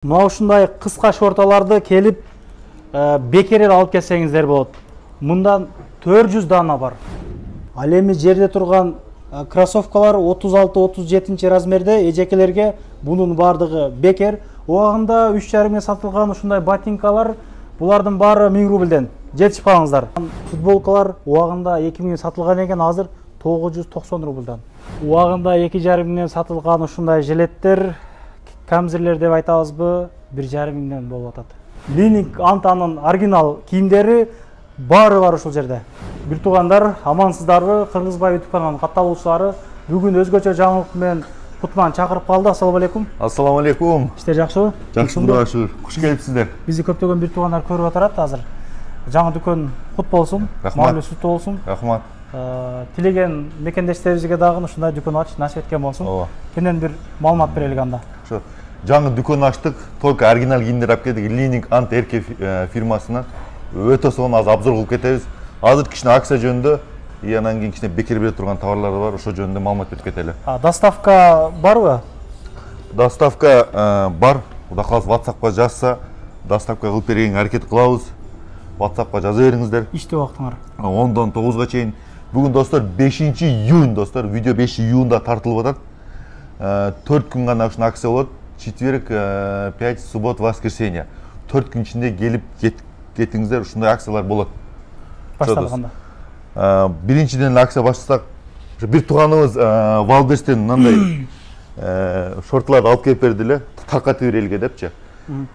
Мына ушундай кыска шорталарды келип бекерер алып келсеңиздер болот. Мындан 400 дана бар. Ал эми жерде турган кроссовкалар 36-37 размерде, эжекелерге бунун бардыгы бекер. Убагында 3,5 миңге сатылган ушундай ботинкалар, булардын баары 1000 рубльден. Жетишип калыңыздар. Футболкалар убагында 2 миңге сатылган экен, азыр 990 рубльдан. Убагында 2,5 миңден сатылган ушундай жилеттер, камзирлер деп айтабызбы, 1,5 миңден болуп атат. Лининг Антанын оригинал кийимдери баары бар ушул жерде. Бир туугандар, амансыздарбы? Кыргызбай YouTube каналынын катталуучулары бүгүн өзгөчө жаңылык менен Кутман чакырып калды. Ассаламу алейкум. Ассаламу алейкум. Иштер жакшыбы? Жакшы, Кудайга шүгүр. Куш келипсиздер. Бизди көптөгөн бир туугандар көрүп атат азыр. Жаңы дүкөн кут болсун, маалымат сүттүү болсун. Рахмат. Тилеген мекендештерибизге дагы ушундай дүкөн ачып насип эткен болсун. Кенен бир маалымат берелик анда. Ошо жаңы дүкөн ачтык. Только оригинал кийимдер алып келдик. Лининг Ант Эрке фирмасынан. Өтө сонун азыр обзор кылып кетебиз. Азыр кичине акция жөнүндө, анан кийин кичине бекер бере турган товарлар бар. Ошо жөнүндө маалымат берип кетели. Доставка барбы? Доставка бар. Кудай кааласа WhatsAppка жазса, доставка кылып бергенге аракет кылабыз. WhatsAppка жаза бериңиздер. Иштөө убактыңар 10-дан 9га чейин. Бүгүн достор 5-июнь достор, видео 5-июнда тартылып атат. 4 күн гана ушул акция болот. Четверг, пятница, суббота, воскресенье. 4 күн ичинде келип кетиңиздер, ушундай акциялар болот. Башталганда. Биринчиден акция баштасак, бир тууганыбыз Валбестен мындай шортларды алып келип берди эле, таркатып берелиге депчи.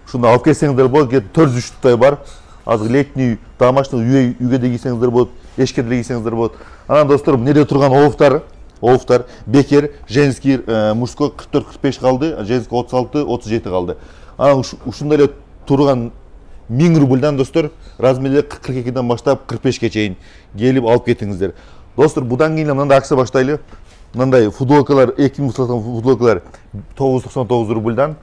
Ушуну алып келсеңиздер болот, 400 штук бар. Азыр летний, домашний үйгө да кийсеңиздер болот, эшикке да кийсеңиздер болот. Анан достор, эмнеде турган обувтар бекер, женский, мужской 44-45 калды, женский 36-37 калды. Анан ушундай эле турган 1000 рубльдан достор, размери 42ден баштап 45ке чейин келип алып кетиңиздер. Достор, будан кийин мындай акция баштайлы. Мындай футболкалар, 2000 сатылган футболкалар 999 рубльдан.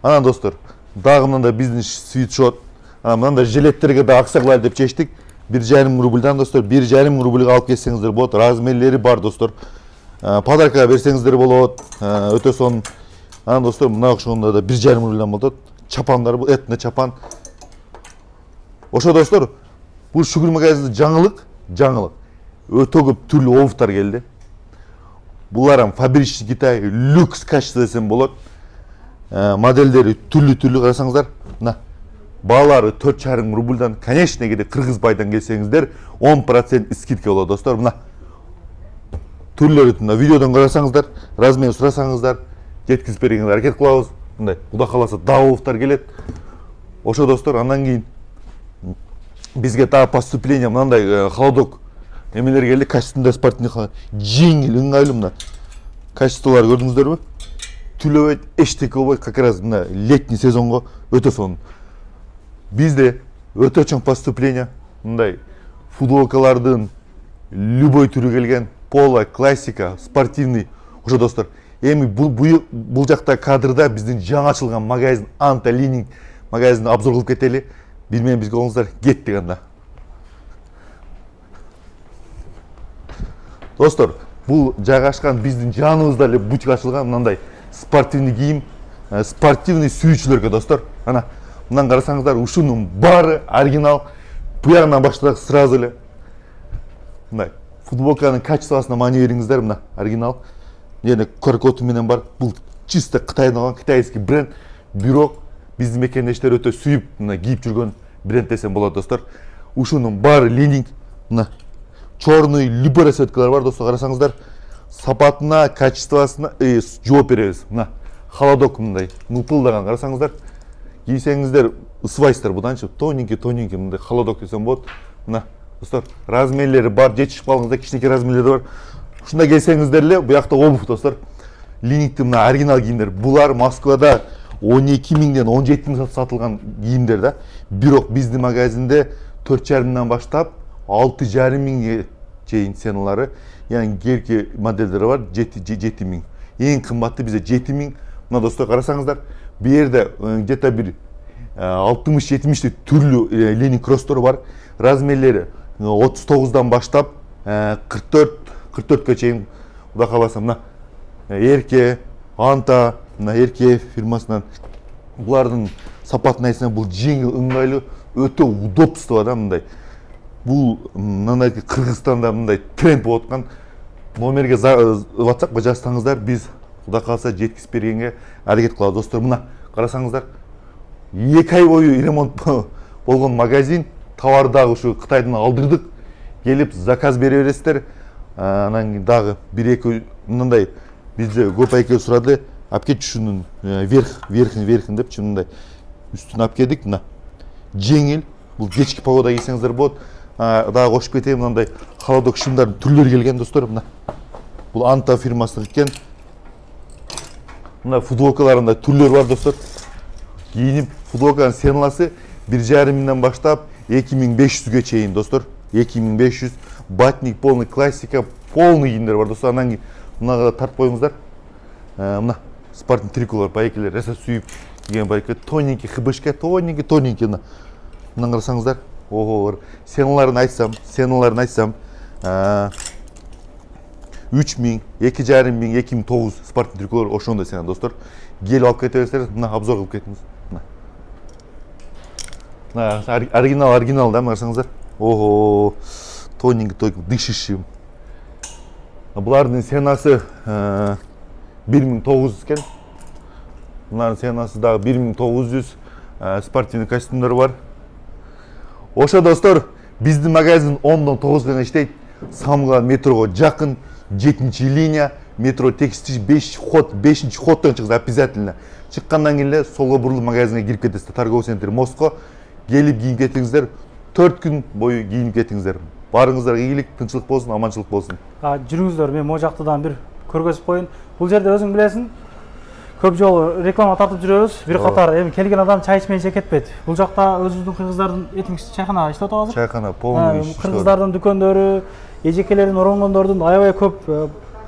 Анан достор, дагы мындай бизнес свитшот, мындай жилеттерге да акция кылайлы деп чечтик. 1,5 рубльдан достор, 1,5 рубльга алып кетсеңиздер болот. Размерлери бар достор. Подарка берсеңиздер болот. Өтө сонун. Анан достор, мына окшогондо да 1,5 рубльдан болот. Чапандар, этне чапан. Ошо достор, бул шүгүр магазинде жаңылык. Өтө көп түрлүү обувтар келди. Булар фабричный Китай, люкс качество десем болот. Модельдери түрлүү карасаңыздар. Мына баалары 4,5 рубльдан, конечно, эгерде Кыргызбайдан келсеңиздер, 10% скидка болот достор. Мына түрлөрү мына видеодон карасаңыздар, размерин сурасаңыздар, жеткизип бергенге аракет кылабыз. Мындай, Кудай кааласа дагы обувтар келет. Ошо достор, андан кийин бизге дагы поступление мындай холодок эмелер келди, качественный спортивный жеңил, ыңгайлуу мына. Качестволор көрдүңүздөрбү? Түлөбөйт, эчтеке болбойт, как раз мына летний сезонго өтө сонун. Бизде өтө чоң поступление, мындай футболкалардын любой түрү келген, поло, классика, спортивный. Ошо достор, эми бул жакта кадрда биздин жаңы ачылган магазин Анта Лининг магазинин обзор кылып кетели. Бир менен бизге болуңуздар, кеттик анда. Достор, бул жайгашкан биздин жаныбызда эле бутик ачылган мындай спортивный кийим, спортивный сүйүүчүлөргө достор. Ана мындан карасаңыздар, ушунун баары оригинал. Буягынан баштасак сразу эле мындай футболканын качествосуна маани бериңиздер, мына оригинал. Эне QR-коду менен бар. Бул чисто Кытайдан алган китайский бренд, бирок биздин мекендештер өтө сүйүп, мына кийип жүргөн бренд десем болот достор. Ушунун баары лининг, мына черный любой расцветкалар бар достор, карасаңыздар. Сапатына, качествосуна жооп беребиз. Мына холодок мындай мылтылдаган, карасаңыздар. Кийсеңиздер ысыбайсыздар, буданчы тоненький мындай холодок десем болот. Мына достор, размерлери бар, жетишип калыңыздар, кичинекей размерлери бар. Ушунда келсеңиздер эле, буякта обув достор. Линингтин мына оригинал кийимдер. Булар Москвада 12 миңден 17 миң сатылган кийимдер да. Бирок биздин магазинде 4,5 миңден баштап 6,5 миңге чейин ценалары. Яны керки модельдери бар, 7 миң. Эң кымбаты бизде 7 миң. Мына достор, карасаңыздар, бу жерде где-то бир 60-70 түрлүү лининг кросстору бар. Размерлери 39дан баштап 44ке чейин. Кудай кааласа, мына Эрке, Анта, мына Эрке фирмасынан Булардын сапатын айтсам, бул жеңил, ыңгайлуу, өтө удобство да мындай. Бул мындай Кыргызстанда мындай тренд болуп аткан. Номерге WhatsApp жазсаңыздар, биз Кудай кааласа жеткизип бергенге аракет кылабыз достор. Мына карасаңыздар, 2 ай бою ремонт болгон магазин, товардагы ушу Кытайдан алдырдык. Келип заказ бере бересиздер. Анан кийин дагы 1-2 мындай бизде көп айке сурады. Алып кетчи ушунун верхин деп мындай үстүн алып келдик. Мына жеңил, бул кечки погода кийсеңиздер болот. Дагы кошуп кетейин, мындай холодок шымдардын түрлөрү келген достор. Мына бул Анта фирмасыныкы экен. Мына футболкаларында түрлөр бар достор. Кийинип футболканын ценаласы 1,5 миңден баштап 2500ге чейин достор. 2500 батник, полный классика, полный кийимдер бар достор. Анан кийин мынага тартып коюңуздар. Мына спортный триколор байкелер эсе сүйүп кийген байке, тоненький хбшка, тоненький. Мына карасаңыздар, ого, ценаларын айтсам, 3000, 2,5 миң, 2009 спортный триколор ошондой цена достор. Келип алып кете берсеңиз, мына обзор кылып кетиңиз. Мына оригинал да, карасаңыздар. Ого, тоненький, дышащий. Булардын ценасы 1900 экен. Мынанын ценасы дагы 1900. Спортивный костюмдар бар. Ошо достор, биздин магазин 10-дан 9-га гана иштейт. Самган метрого жакын, 7-линия, метро текстич 5-ші ходтон чыгыңыз обязательно. Чыккандан кийин эле солго бурулуп магазинге кирип кетесиздер. Торговый центр Моско. Келип кийинип кетиңиздер. 4 күн бою кийинип кетиңиздер. Барыңыздарга ийгилик, тынчылык болсун, аманчылык болсун. Жүрүңүздөр, мен могу жактан бир көргөзүп коюн. Бул жерде өзүң билесиң, көп жолу реклама тартып жүрөбүз. Бир катар эми келген адам чай ичмейинче кетпейт. Бул жакта өзүбүздүн кыргыздардын этимик чайкана иштеп атабыз. Чайкана полный иш. Кыргыздардын дүкөндөрү, эжекелердин оронгондордун аябай көп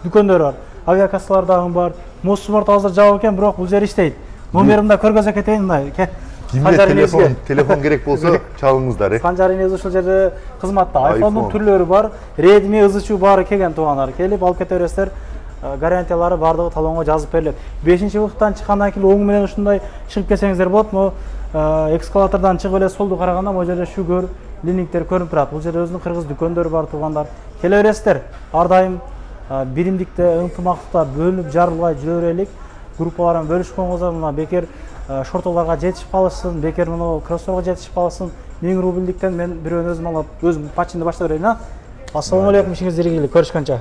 дүкөндөрү бар. Авиакассалар дагы бар. Мост сумарт азыр жабык экен, бирок бул жер иштейт. Номеримде көргөзөп кетейин мындай. Кимге телефон керек болсо чалыңыздар. Санжар энеси ушул жерде кызматта. iPhone'дун түрлөрү бар. Redmi, ызычуу баары келген туугандар. Келип алып кете бересиздер. Гарантиялары бардыгы талонго жазып берилет. 5-выктан чыккандан кийин оң менен ушундай чыгып келсеңиздер болот. Могу эскалатордон чыгып эле солду караганда могу жерде шүгөр, линиктер көрүнүп турат. Бул жерде өзүнүн кыргыз дүкөндөрү бар туугандар. Келе бересиздер. Ар дайым биримдикте, ынтымактыкта бөлүнүп жарылбай жүрө берелик. Группаларын бөлүшүп коюңуздар. Мына бекер шортолорго жетишип калышсын, бекер мына кроссовка жетишип калышсын. 1000 рубльдиктен мен бирөөнү өзүм алып, өзүм пачинди баштап берейин. Ассалому алейкум, ишиңиздер ийгилик, көрүшкөнчө.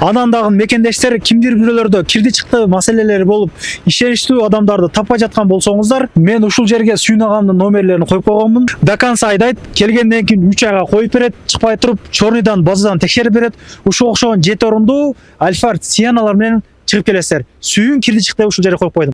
Анан дагы мекендештер кимдир бирөөлөрдө кирди чыкты маселелери болуп, ишеничтүү адамдарды таппай жаткан болсоңуздар, мен ушул жерге Сүйүн агамдын номерлерин коюп койгонмун. До конца айдайт, келгенден кийин 3 айга коюп берет, чыкпай туруп, чорныйдан, базадан текшерип берет. Ушул окшогон 7 орундуу Альфард Сианалар менен чыгып келесиздер. Сүйүн кирди чыкты ушул жерге коюп койдум.